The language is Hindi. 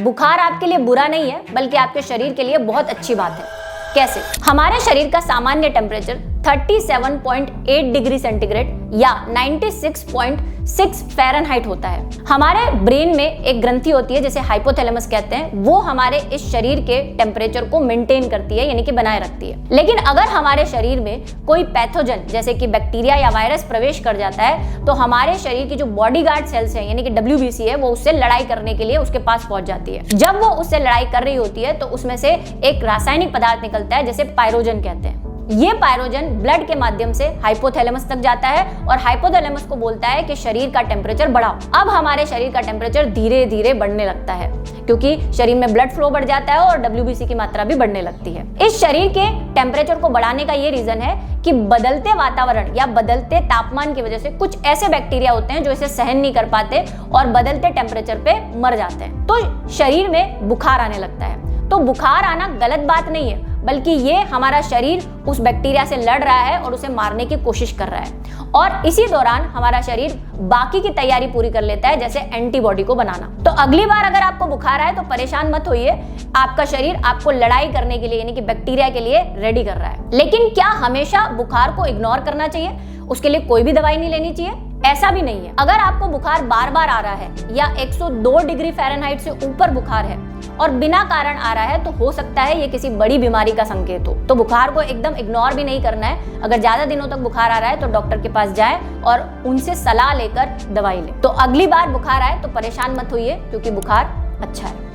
बुखार आपके लिए बुरा नहीं है, बल्कि आपके शरीर के लिए बहुत अच्छी बात है। कैसे? हमारे शरीर का सामान्य टेम्परेचर 37.8 डिग्री सेंटीग्रेड या 96.6 फ़ारेनहाइट होता है। हमारे ब्रेन में एक ग्रंथि होती है जिसे हाइपोथैलेमस कहते हैं, वो हमारे इस शरीर के टेम्परेचर को मेंटेन करती है, यानी कि बनाए रखती है। लेकिन अगर हमारे शरीर में कोई पैथोजन जैसे कि बैक्टीरिया या वायरस प्रवेश कर जाता है तो हमारे शरीर की जो बॉडीगार्ड सेल्स हैं यानी कि WBC है, वो उससे लड़ाई करने के लिए उसके पास पहुंच जाती है। जब वो उससे लड़ाई कर रही होती है तो उसमें से एक रासायनिक पदार्थ निकलता है जिसे पायरोजन कहते हैं। ये पायरोजन ब्लड के माध्यम से हाइपोथैलेमस तक जाता है और हाइपोथैलेमस को बोलता है कि शरीर का टेम्परेचर बढ़ाओ। अब हमारे शरीर का टेम्परेचर धीरे धीरे बढ़ने लगता है क्योंकि शरीर में ब्लड फ्लो बढ़ जाता है और WBC की मात्रा भी बढ़ने लगती है। इस शरीर के टेम्परेचर को बढ़ाने का ये रीजन है कि बदलते वातावरण या बदलते तापमान की वजह से कुछ ऐसे बैक्टीरिया होते हैं जो इसे सहन नहीं कर पाते और बदलते टेम्परेचर पे मर जाते हैं, तो शरीर में बुखार आने लगता है। तो बुखार आना गलत बात नहीं है, बल्कि ये हमारा शरीर उस बैक्टीरिया से लड़ रहा है और उसे मारने की कोशिश कर रहा है और इसी दौरान हमारा शरीर बाकी की तैयारी पूरी कर लेता है, जैसे एंटीबॉडी को बनाना। तो अगली बार अगर आपको बुखार आए तो परेशान मत होइए, आपका शरीर आपको लड़ाई करने के लिए यानी कि बैक्टीरिया के लिए रेडी कर रहा है। लेकिन क्या हमेशा बुखार को इग्नोर करना चाहिए? उसके लिए कोई भी दवाई नहीं लेनी चाहिए? ऐसा भी नहीं है। अगर आपको बुखार बार बार आ रहा है या 102 डिग्री फ़ारेनहाइट से ऊपर बुखार है और बिना कारण आ रहा है तो हो सकता है ये किसी बड़ी बीमारी का संकेत हो। तो बुखार को एकदम इग्नोर भी नहीं करना है। अगर ज्यादा दिनों तक बुखार आ रहा है तो डॉक्टर के पास जाएं और उनसे सलाह लेकर दवाई लें। तो अगली बार बुखार आए तो परेशान मत होइए क्योंकि बुखार अच्छा है।